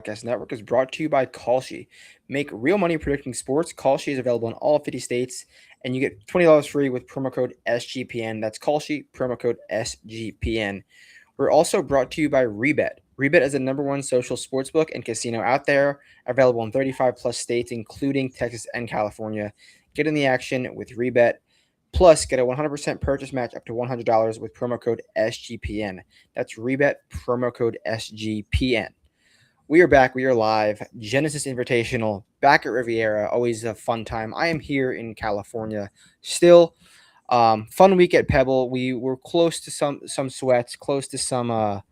Podcast Network is brought to you by Kalshi. Make real money predicting sports. Kalshi is available in all 50 states, and you get $20 free with promo code SGPN. That's Kalshi, promo code SGPN. We're also brought to you by Rebet. Rebet is the number one social sportsbook and casino out there, available in 35 plus states, including Texas and California. Get in the action with Rebet. Plus, get a 100% purchase match up to $100 with promo code SGPN. That's Rebet, promo code SGPN. We are back. We are live. Genesis Invitational back at Riviera. Always a fun time. I am here in California still. Fun week at Pebble. We were close to some sweats, close to some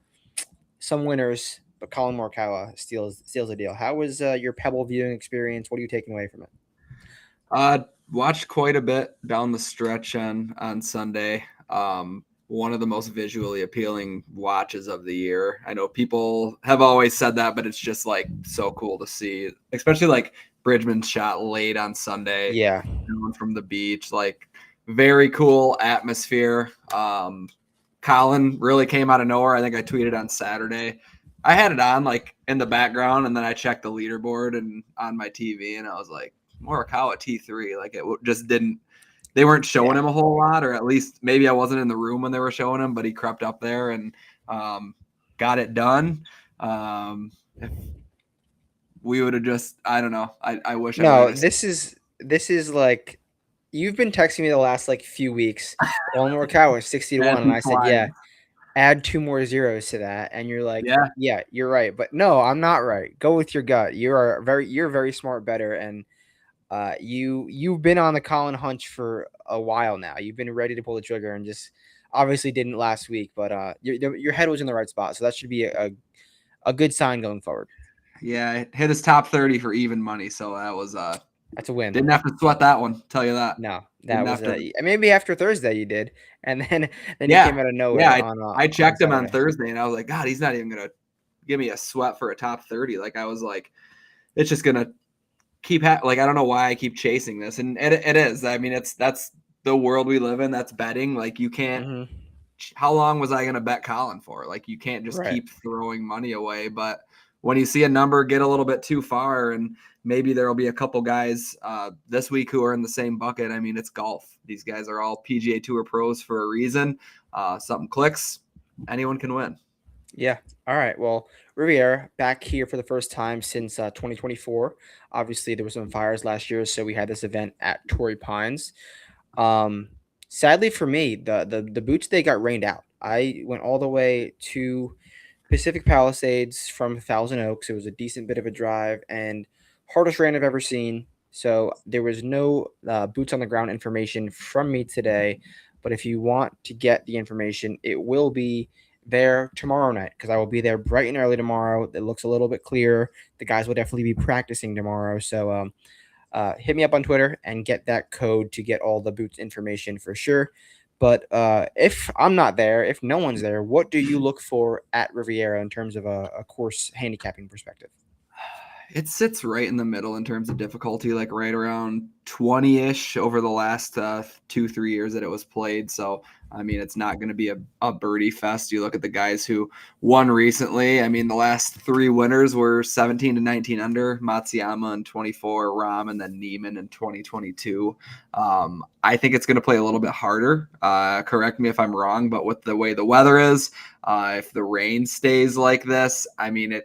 winners, but Colin Morikawa steals the deal. How was your Pebble viewing experience? What are you taking away from it? Watched quite a bit down the stretch on Sunday. One of the most visually appealing watches of the year. I know people have always said that, but it's just like so cool to see, especially like Bridgman's shot late on Sunday. Yeah. From the beach, like very cool atmosphere. Colin really came out of nowhere. I think I tweeted on Saturday. I had it on like in the background, and then I checked the leaderboard and on my TV, and I was like, Morikawa T3. Like it just didn't. They weren't showing him a whole lot, or at least maybe I wasn't in the room when they were showing him, but he crept up there and got it done. If we would have just, I don't know. I wish. No, this is like you've been texting me the last like few weeks. Colin Morikawa 60-1, and I said, yeah. Add 2 more zeros to that, and you're like, yeah, you're right. But no, I'm not right. Go with your gut. You're a very smart bettor, and you've been on the Colin hunch for a while now. You've been ready to pull the trigger, and just obviously didn't last week. But your head was in the right spot, so that should be a good sign going forward. Yeah, it hit his top 30 for even money, so that was that's a win. Didn't have to sweat that one. Tell you that. No, that was maybe after Thursday you did, and then he came out of nowhere. Yeah, I checked him on Thursday, and I was like, God, he's not even gonna give me a sweat for a top 30. Like I was like, it's just gonna keep like I don't know why I keep chasing this, and it is. I mean, that's the world we live in. That's betting. Like you can't. Mm-hmm. How long was I gonna bet Colin for? Like you can't just keep throwing money away. But when you see a number get a little bit too far, and maybe there will be a couple guys this week who are in the same bucket. I mean, it's golf. These guys are all PGA Tour pros for a reason. Something clicks, anyone can win. Yeah. All right. Well, Riviera back here for the first time since 2024. Obviously, there were some fires last year, so we had this event at Torrey Pines. Sadly for me, the boots they got rained out. I went all the way to Pacific Palisades from Thousand Oaks. It was a decent bit of a drive and hardest rain I've ever seen. So there was no boots on the ground information from me today. But if you want to get the information, it will be there tomorrow night because I will be there bright and early tomorrow. It looks a little bit clearer. The guys will definitely be practicing tomorrow. So hit me up on Twitter and get that code to get all the boots information for sure. But if I'm not there, if no one's there, what do you look for at Riviera in terms of a course handicapping perspective? It sits right in the middle in terms of difficulty, like right around 20-ish over the last 2-3 years that it was played. So, I mean, it's not going to be a birdie fest. You look at the guys who won recently. I mean, the last 3 winners were 17 to 19 under, Matsuyama in 24, Rahm, and then Neiman in 2022. I think it's going to play a little bit harder. Correct me if I'm wrong, but with the way the weather is, if the rain stays like this, I mean,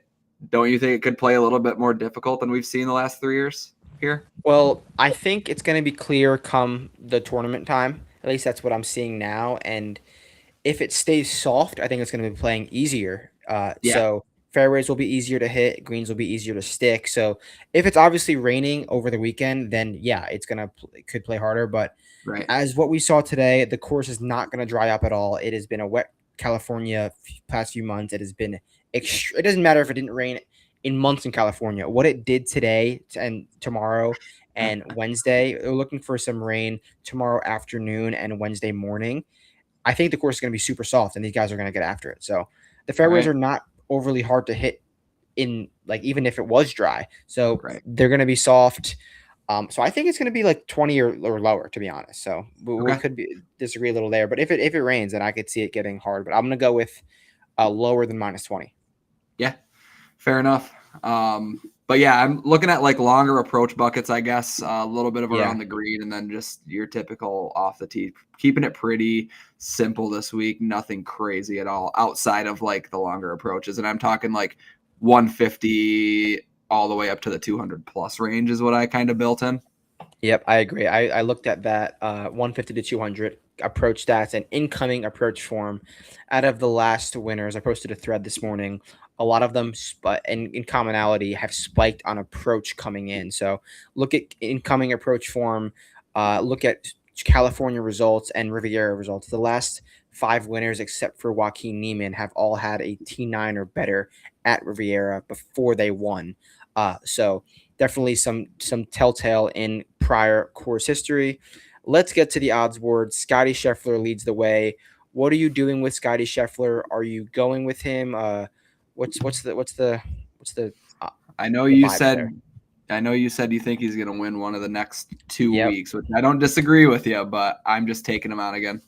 don't you think it could play a little bit more difficult than we've seen the last 3 years here? Well, I think it's going to be clear come the tournament time. At least that's what I'm seeing now. And if it stays soft, I think it's going to be playing easier. So fairways will be easier to hit. Greens will be easier to stick. So if it's obviously raining over the weekend, then yeah, it could play harder. But as what we saw today, the course is not going to dry up at all. It has been a wet California past few months. It has been it doesn't matter if it didn't rain in months in California. What it did today and tomorrow and Wednesday, we're looking for some rain tomorrow afternoon and Wednesday morning. I think the course is going to be super soft and these guys are going to get after it. So the fairways are not overly hard to hit in like even if it was dry. So they're going to be soft. So I think it's going to be like 20 or lower, to be honest. So we could disagree a little there. But if it rains, then I could see it getting hard. But I'm going to go with lower than -20. Yeah, fair enough. But yeah, I'm looking at like longer approach buckets, I guess, a little bit of around Yeah. the green, and then just your typical off the tee, keeping it pretty simple this week. Nothing crazy at all outside of like the longer approaches. And I'm talking like 150 all the way up to the 200 plus range is what I kind of built in. Yep, I agree. I looked at that 150 to 200 approach stats and incoming approach form. Out of the last winners, I posted a thread this morning. A lot of them, in commonality, have spiked on approach coming in. So look at incoming approach form. Look at California results and Riviera results. The last 5 winners, except for Joaquin Neiman, have all had a T9 or better at Riviera before they won. So definitely some telltale in prior course history. Let's get to the odds board. Scotty Scheffler leads the way. What are you doing with Scotty Scheffler? Are you going with him? What's the I know the you vibes said there? you think he's going to win one of the next 2 Yep. weeks, which I don't disagree with you, but I'm just taking him out again.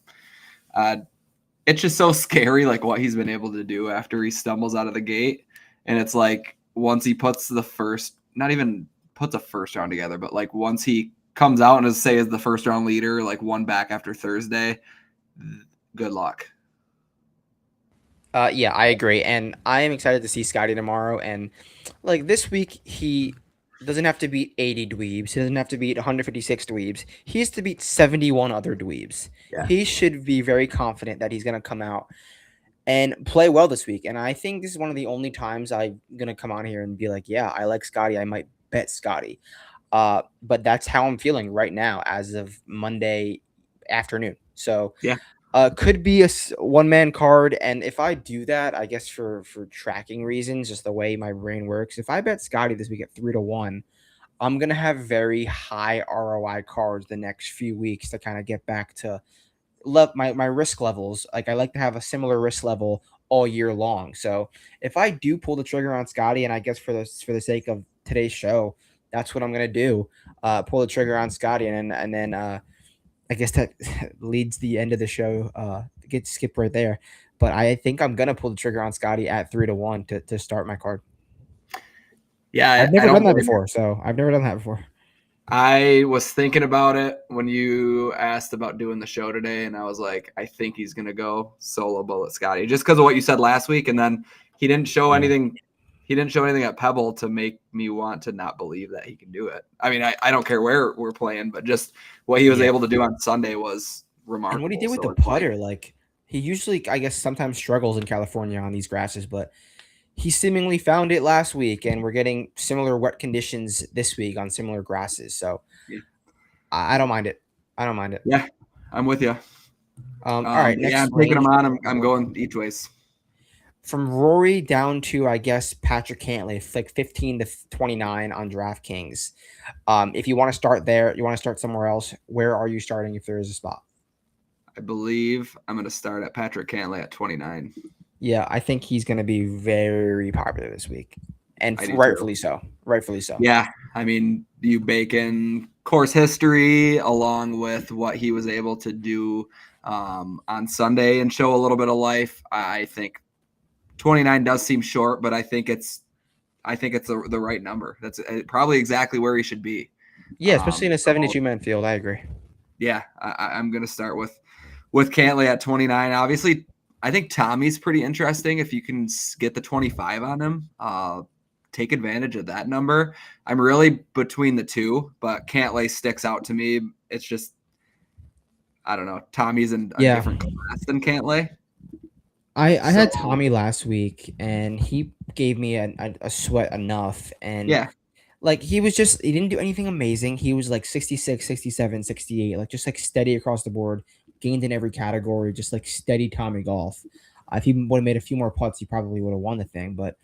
It's just so scary, like what he's been able to do after he stumbles out of the gate. And it's like once he puts the first, not even puts a first round together, but like once he comes out and is the first round leader, like one back after Thursday, good luck. Yeah, I agree, and I am excited to see Scotty tomorrow. And like this week, he doesn't have to beat 80 dweebs. He doesn't have to beat 156 dweebs. He has to beat 71 other dweebs. Yeah. He should be very confident that he's going to come out and play well this week. And I think this is one of the only times I'm going to come on here and be like, yeah, I like Scotty. I might bet Scotty. But that's how I'm feeling right now as of Monday afternoon. So Yeah. could be a one-man card, and if I do that, I guess for tracking reasons, just the way my brain works, if I bet Scotty this week at 3-1, I'm gonna have very high ROI cards the next few weeks to kind of get back to my risk levels. Like I like to have a similar risk level all year long. So if I do pull the trigger on Scotty, and I guess for the sake of today's show, that's what I'm gonna do. Pull the trigger on Scotty, and then I guess that leads the end of the show. Get skip right there, but I think I'm gonna pull the trigger on Scotty at 3-1 to start my card. Yeah, I've I never don't done that blame you. before, so I've never done that before. I was thinking about it when you asked about doing the show today, and I was like, I think he's going to go solo bullet Scotty just because of what you said last week. And then he didn't show Yeah. anything. He didn't show anything at Pebble to make me want to not believe that he can do it. I mean, I don't care where we're playing, but just what he was Yeah. able to do on Sunday was And what he remarkable. did with So the it's like, putter, like he usually, I guess, sometimes struggles in California on these grasses, but he seemingly found it last week, and we're getting similar wet conditions this week on similar grasses. So yeah, I don't mind it. I don't mind it. yeah, I'm with you. All right, Yeah, next I'm taking him range on. I'm going each ways. from Rory down to I guess Patrick Cantlay, like 15 to 29 on DraftKings. If you want to start there, you want to start somewhere else. Where are you starting if there is a spot? I believe I'm going to start at Patrick Cantlay at 29. Yeah, I think he's going to be very popular this week, and I do too. rightfully so. Rightfully so. Yeah, I mean, you bake in course history along with what he was able to do on Sunday and show a little bit of life. I think 29 does seem short, but I think it's the right number. That's probably exactly where he should be. Yeah, especially in a So 72-man field. I agree. yeah, I'm gonna start with Cantlay at 29. Obviously, I think Tommy's pretty interesting if you can get the 25 on him. Take advantage of that number. I'm really between the two, but Cantlay sticks out to me. It's just I don't know. Tommy's in a Yeah, different class than Cantlay. I So had Tommy last week, and he gave me a sweat enough, and yeah, like he didn't do anything amazing. He was like 66, 67, 68, like just like steady across the board, gained in every category, just like steady Tommy golf. If he would have made a few more putts, he probably would have won the thing. But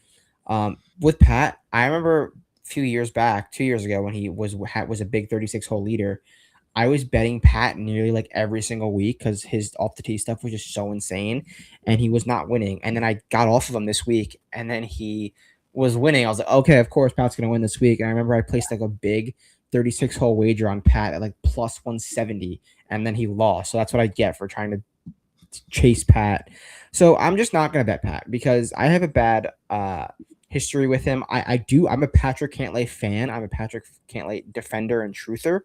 with Pat, I remember a few years back, 2 years ago, when he was a big 36 hole leader. I was betting Pat nearly like every single week because his off the tee stuff was just so insane, and he was not winning. And then I got off of him this week, and then he was winning. I was like, okay, of course Pat's gonna win this week. And I remember I placed like a big 36 hole wager on Pat at like plus 170, and then he lost. So that's what I get for trying to chase Pat. So I'm just not gonna bet Pat because I have a bad history with him. I do. I'm a Patrick Cantlay fan. I'm a Patrick Cantlay defender and truther,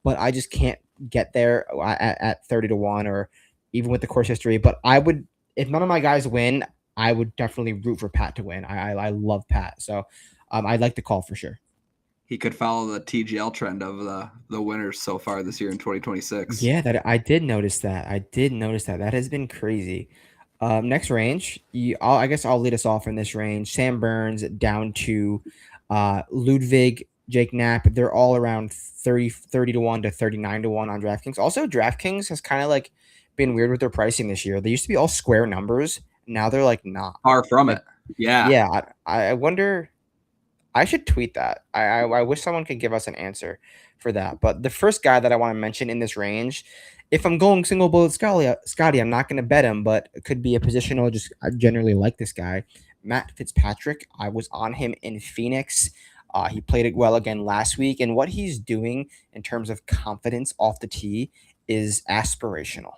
but I just can't get there at 30 to 1 or even with the course history. But I would, if none of my guys win, I would definitely root for Pat to win. I love Pat, so I'd like to call for sure. He could follow the TGL trend of the winners so far this year in 2026. Yeah, that I did notice that. I did notice that. That has been crazy. Next range, I guess I'll lead us off in this range. Sam Burns down to Ludwig, Jake Knapp. They're all around 30 to 1 to 39 to 1 on DraftKings. Also, DraftKings has kind of like been weird with their pricing this year. They used to be all square numbers. Now they're like not. Far from Like, it. Yeah. yeah, I wonder. I should tweet that. I wish someone could give us an answer for that. But the first guy that I want to mention in this range, if I'm going single bullet Scotty, I'm not going to bet him, but it could be a positional. Just I generally like this guy, Matt Fitzpatrick. I was on him in Phoenix. He played it well again last week, and what he's doing in terms of confidence off the tee is aspirational.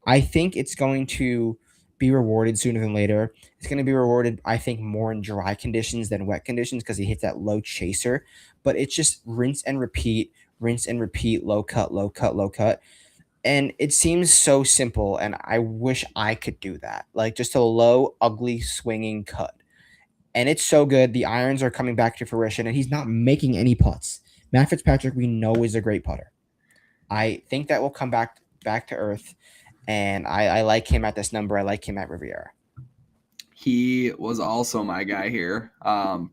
I think it's going to be rewarded sooner than later. It's going to be rewarded, I think, more in dry conditions than wet conditions because he hits that low chaser. But it's just rinse and repeat, low cut, low cut, low cut. And it seems so simple. And I wish I could do that. Like just a low, ugly, swinging cut. And it's so good. The irons are coming back to fruition, and he's not making any putts. Matt Fitzpatrick, we know, is a great putter. I think that will come back to earth. And I like him at this number. I like him at Riviera. He was also my guy here.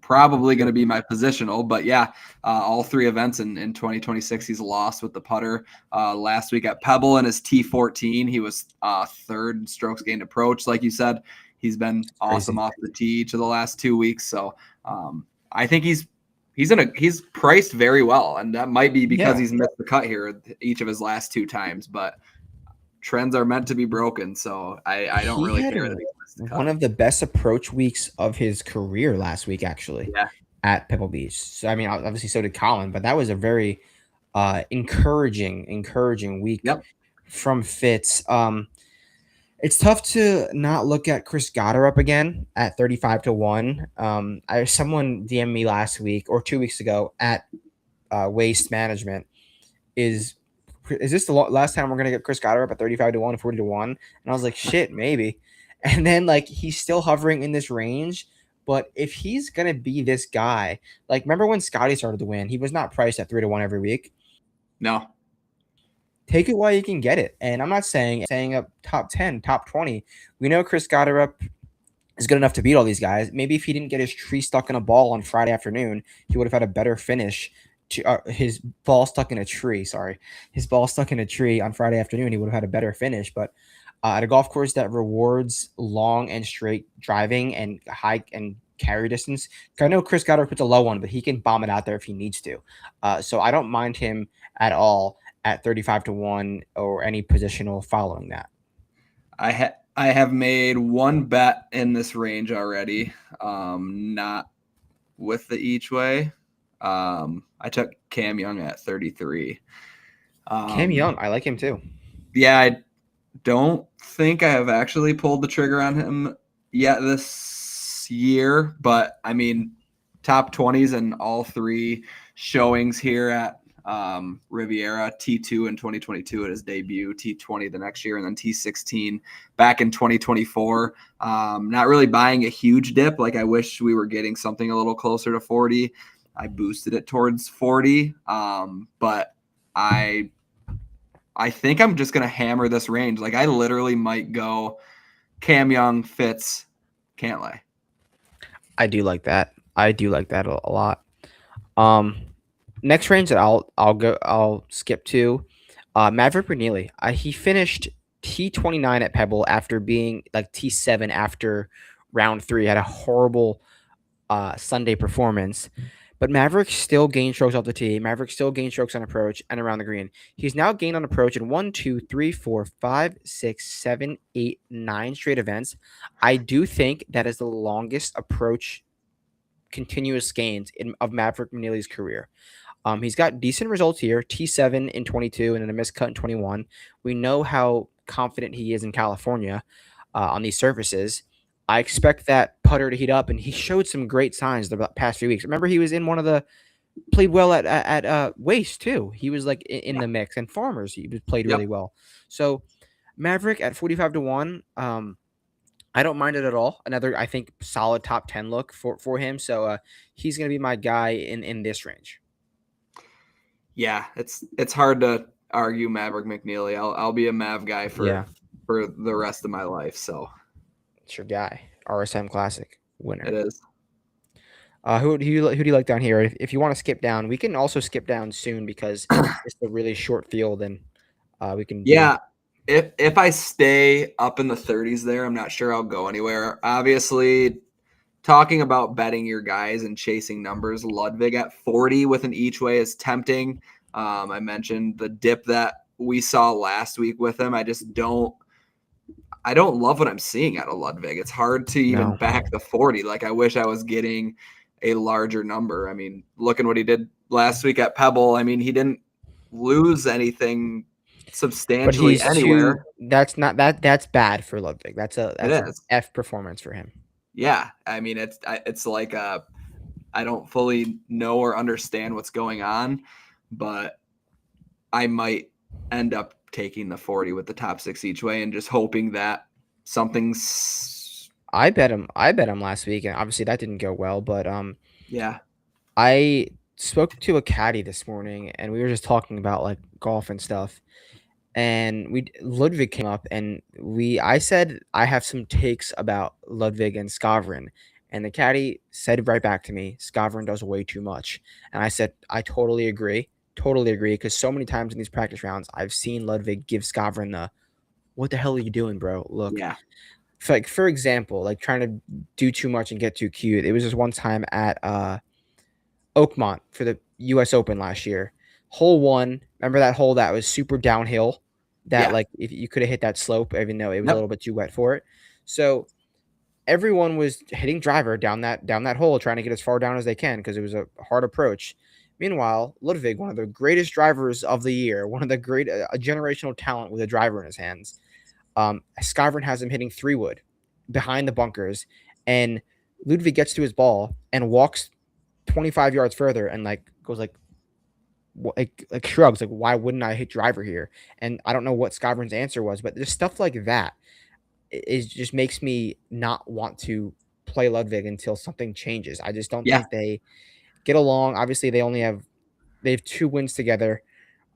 Probably going to be my positional, but yeah, all three events in 2026, he's lost with the putter. Last week at Pebble in his T14, he was third in strokes gained approach. Like you said, he's been awesome off the tee each of the last 2 weeks. So I think he's priced very well, and that might be because he's missed the cut here each of his last 2 times, but trends are meant to be broken. So I don't really care that he's missed the cut. One of the best approach weeks of his career last week, actually, at Pebble Beach. So, I mean, obviously so did Colin, but that was a very encouraging week from Fitz. It's tough to not look at Chris Gotterup again at 35 to 1. Someone DM'd me last week or 2 weeks ago at Waste Management. Is this the last time we're gonna get Chris Gotterup at 35 to 1, 40 to 1? And I was like, shit, maybe. And then like he's still hovering in this range. But if he's gonna be this guy, like remember when Scotty started to win, he was not priced at 3 to 1 every week. No. Take it while you can get it. And I'm not saying up top 10, top 20. We know Chris Gotterup is good enough to beat all these guys. Maybe if he didn't get his tree stuck in a ball on Friday afternoon, he would have had a better finish. His ball stuck in a tree. Sorry, his ball stuck in a tree on Friday afternoon. He would have had a better finish. But at a golf course that rewards long and straight driving and high and carry distance, I know Chris Gotterup puts a low one, but he can bomb it out there if he needs to. So I don't mind him at all at 35 to 1 or any positional following that. I have made one bet in this range already. Not with the each way. I took Cam Young at 33. Cam Young, I like him too. Yeah, I don't think I have actually pulled the trigger on him yet this year, but I mean, top 20s in all 3 showings here at Riviera, T2 in 2022 at his debut, T20 the next year, and then T16 back in 2024. Not really buying a huge dip. Like I wish we were getting something a little closer to 40. I boosted it towards 40, but I think I'm just going to hammer this range. Like I literally might go Cam Young, Fitz, Cantlay. I do like that. I do like that a lot. Next range that I'll skip to Maverick McNeely. He finished T29 at Pebble after being like T7 after round 3. Had a horrible Sunday performance. But Maverick still gained strokes off the tee. Maverick still gained strokes on approach and around the green. He's now gained on approach in 1, 2, 3, 4, 5, 6, 7, 8, 9 straight events. I do think that is the longest approach continuous gains of Maverick McNeely's career. He's got decent results here, T7 in 22 and then a missed cut in 21. We know how confident he is in California on these surfaces. I expect that putter to heat up, and he showed some great signs the past few weeks. Remember, he was in one of the played well at Waste too. He was like in Yeah. the mix, and Farmers he played really Yep. well. So Maverick at 45 to 1. I don't mind it at all. Another, I think, solid top 10 look for him. So he's going to be my guy in this range. Yeah, it's hard to argue Maverick McNeely. I'll be a Mav guy Yeah, for the rest of my life. So it's your guy. RSM Classic it winner. is. Who do you like down here? If you want to skip down, we can also skip down soon because it's a really short field, and we can do. Yeah. If I stay up in the 30s there, I'm not sure I'll go anywhere. Obviously, talking about betting your guys and chasing numbers, Ludwig at 40 with an each way is tempting. I mentioned the dip that we saw last week with him. I don't love what I'm seeing out of Ludwig. It's hard to even No, back the 40. Like, I wish I was getting a larger number. I mean, look at what he did last week at Pebble. I mean, he didn't lose anything but substantially he's too. anywhere. That's not that. That's bad for Ludwig. It That's an is. F performance for him. Yeah. I mean, it's like I don't fully know or understand what's going on, but I might end up taking the 40 with the top 6 each way and just hoping that something's I bet him. I bet him last week, and obviously that didn't go well. But yeah. I spoke to a caddy this morning, and we were just talking about like golf and stuff. And we Ludwig came up, and I said I have some takes about Ludwig and Skavrin, and the caddy said right back to me, Skavrin does way too much, and I said I totally agree, because so many times in these practice rounds I've seen Ludwig give Skavrin the what the hell are you doing, bro? Look, Yeah. for example, like trying to do too much and get too cute. It was just one time at Oakmont for the U.S. Open last year. Hole one, remember that hole that was super downhill? That Yeah. like if you could have hit that slope, even though it was a Yep. little bit too wet for it. So everyone was hitting driver down that hole, trying to get as far down as they can because it was a hard approach. Meanwhile, Ludwig, one of the greatest drivers of the year, one of the great a generational talent with a driver in his hands. Skyvern has him hitting 3-wood behind the bunkers, and Ludwig gets to his ball and walks 25 yards further and like goes like shrugs like why wouldn't I hit driver here? And I don't know what Skyvern's answer was, but just stuff like that is just makes me not want to play Ludwig until something changes. I just don't Yeah. think they get along. Obviously, they have 2 wins together.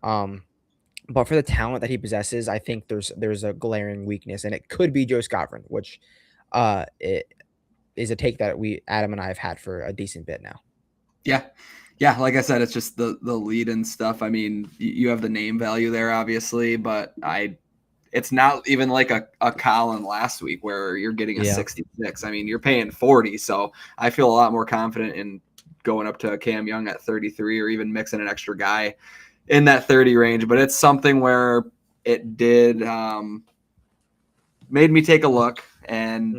But for the talent that he possesses, I think there's a glaring weakness, and it could be Joe Skovron, which it is a take that Adam and I have had for a decent bit now. Yeah. Yeah, like I said, it's just the lead and stuff. I mean, you have the name value there, obviously, but it's not even like a Colin last week where you're getting a Yeah. 66. I mean, you're paying 40, so I feel a lot more confident in going up to a Cam Young at 33 or even mixing an extra guy in that 30 range. But it's something where it did made me take a look, and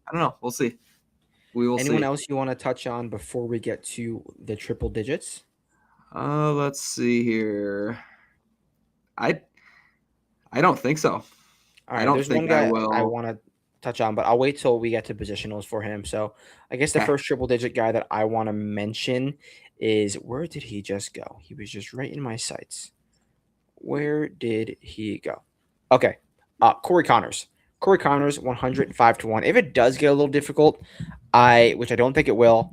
I don't know. We'll see. We will Anyone see. else you want to touch on before we get to the triple digits? Let's see here. I don't think so. All I right, don't there's one think I guy I will. want to touch on, but I'll wait till we get to positionals for him. So I guess the Okay. first triple digit guy that I want to mention is where did he just go? He was just right in my sights. Where did he go? Okay. Corey Connors. Corey Connors, 105 to 1. If it does get a little difficult, which I don't think it will,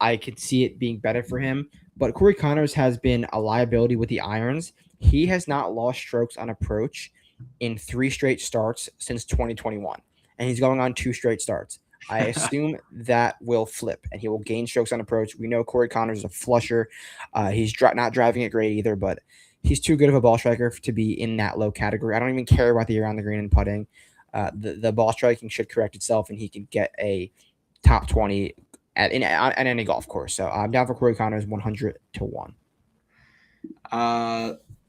I could see it being better for him. But Corey Connors has been a liability with the irons. He has not lost strokes on approach in 3 straight starts since 2021. And he's going on 2 straight starts. I assume that will flip and he will gain strokes on approach. We know Corey Connors is a flusher. He's not driving it great either, but he's too good of a ball striker to be in that low category. I don't even care about the around the green and putting. The ball striking should correct itself, and he can get a top 20 at any golf course. So I'm down for Corey Connors 100 to 1.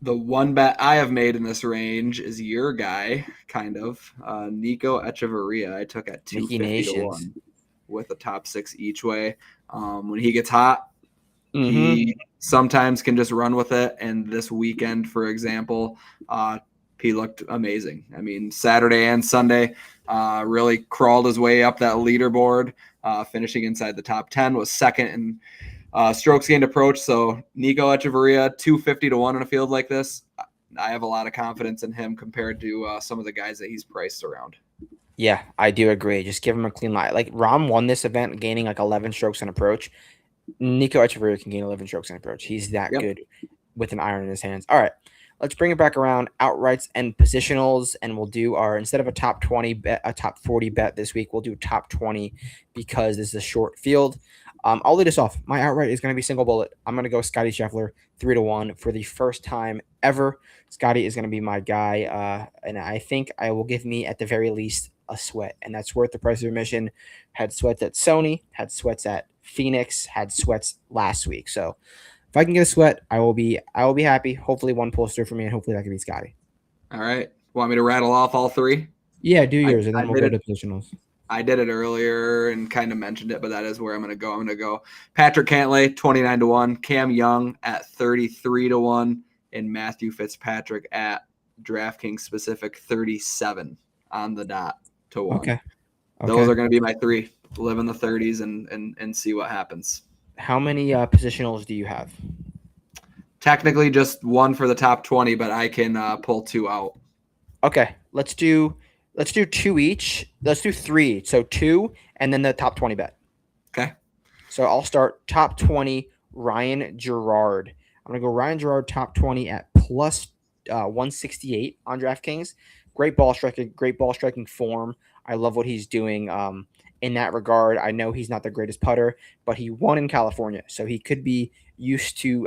The one bet I have made in this range is your guy, kind of. Nico Echeverria, I took at 250 to 1 with a top 6 each way. When he gets hot, he sometimes can just run with it. And this weekend, for example, he looked amazing. I mean, Saturday and Sunday, really crawled his way up that leaderboard, finishing inside the top 10, was second in strokes gained approach. So Nico Echeverria, 250 to 1 in a field like this. I have a lot of confidence in him compared to some of the guys that he's priced around. Yeah, I do agree. Just give him a clean line. Like Rahm won this event, gaining like 11 strokes in approach. Nico Echeverria can gain 11 strokes in approach. He's that good with an iron in his hands. All right, let's bring it back around. Outrights and positionals, and we'll do our, instead of a top 20 bet, a top 40 bet this week, we'll do top 20 because this is a short field. I'll lead us off. My outright is going to be single bullet. I'm going to go Scotty Scheffler 3-1 for the first time ever. Scotty is going to be my guy, and I think I will give me at the very least a sweat, and that's worth the price of admission. Had sweats at Sony, had sweats at Phoenix, had sweats last week. So if I can get a sweat, I will be happy. Hopefully one pulls through for me, and hopefully that can be Scotty. All right. Want me to rattle off all three? Yeah, do yours, and then we'll go to positionals. I did it earlier and kind of mentioned it, but that is where I'm going to go. I'm going to go Patrick Cantlay, 29 to 1, Cam Young at 33 to 1, and Matthew Fitzpatrick at DraftKings specific 37 on the dot to 1. Okay. Those are going to be my three. Live in the 30s and see what happens. How many positionals do you have? Technically just one for the top 20, but I can pull two out. Okay, let's do two each. Let's do three. So two, and then the top 20 bet. Okay. So I'll start top 20, Ryan Gerard. I'm going to go Ryan Gerard top 20 at plus 168 on DraftKings. Great ball striking form. I love what he's doing in that regard. I know he's not the greatest putter, but he won in California, so he could be used to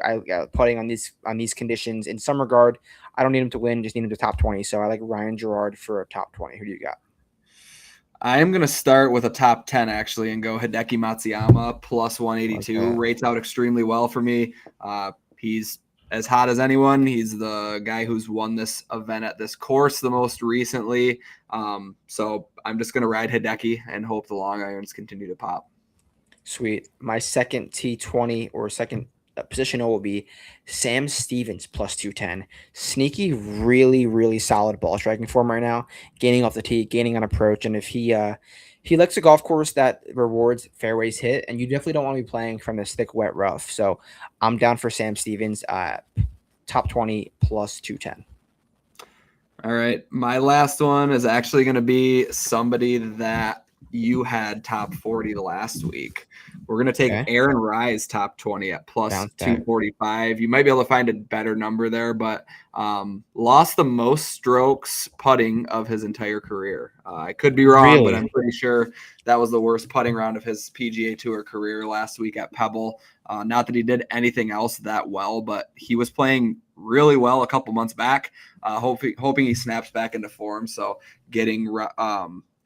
putting on these conditions. In some regard, I don't need him to win, just need him to top 20. So I like Ryan Gerard for a top 20. Who do you got? I am going to start with a top 10 actually and go Hideki Matsuyama plus 182. Okay. Rates out extremely well for me. He's as hot as anyone. He's the guy who's won this event at this course the most recently. So I'm just going to ride Hideki and hope the long irons continue to pop. Sweet. My second T20 or second positional will be Sam Stevens plus 210. Sneaky, really, really solid ball striking form right now. Gaining off the tee, gaining on approach. And if he likes a golf course that rewards fairways hit, and you definitely don't want to be playing from this thick, wet rough. So I'm down for Sam Stevens, top 20 plus 210. All right. My last one is actually going to be somebody that you had top 40 last week. We're going to take Aaron Rye's top 20 at plus 245. You might be able to find a better number there, but lost the most strokes putting of his entire career. I could be wrong, but I'm pretty sure that was the worst putting round of his PGA Tour career last week at Pebble. Not that he did anything else that well, but he was playing really well a couple months back, hoping he snaps back into form. So getting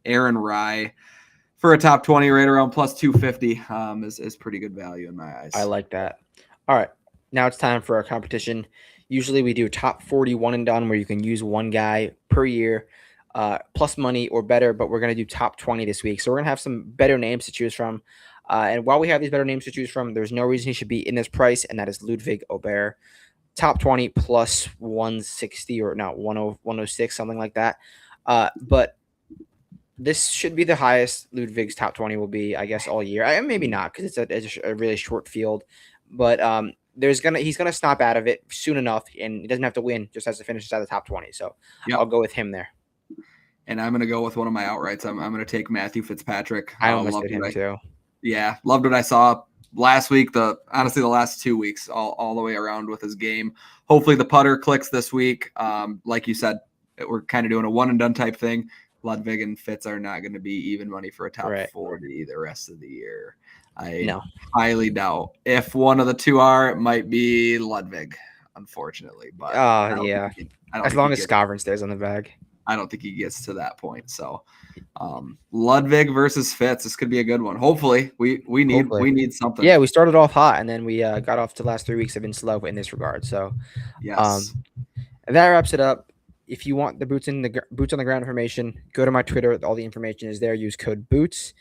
Aaron Rye for a top 20 right around plus 250 is pretty good value in my eyes. I like that. All right. Now it's time for our competition. Usually we do top 40 one and done where you can use one guy per year, plus money or better, but we're going to do top 20 this week. So we're going to have some better names to choose from. And while we have these better names to choose from, there's no reason he should be in this price, and that is Ludwig Aubert. Top 20 plus 160 or no, 106, something like that. But this should be the highest Ludwig's top 20 will be, I guess, all year. Maybe not because it's a really short field. But he's gonna snap out of it soon enough, and he doesn't have to win; just has to finish inside the top 20. So I'll go with him there. And I'm gonna go with one of my outrights. I'm gonna take Matthew Fitzpatrick. I almost did him too. Yeah, loved what I saw last week. Honestly, the last 2 weeks, all the way around with his game. Hopefully, the putter clicks this week. Like you said, we're kind of doing a one and done type thing. Ludwig and Fitz are not going to be even money for a top 40 the rest of the year. I highly doubt. If one of the two are, it might be Ludwig, unfortunately. But as long as Skovron stays on the bag. I don't think he gets to that point. So Ludwig versus Fitz, this could be a good one. Hopefully, we need something. Yeah, we started off hot, and then we got off to the last 3 weeks have been slow in this regard. So yes, that wraps it up. If you want the boots on the ground information, go to my Twitter. All the information is there. Use code BOOTS.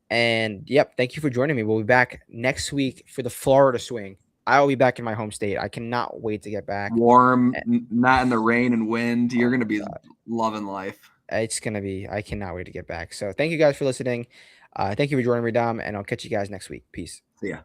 And thank you for joining me. We'll be back next week for the Florida swing. I will be back in my home state. I cannot wait to get back. Warm, not in the rain and wind. You're Oh going to my be god, loving life. it's gonna be. I cannot wait to get back. So thank you guys for listening. Thank you for joining me, Dom, and I'll catch you guys next week. Peace. See ya.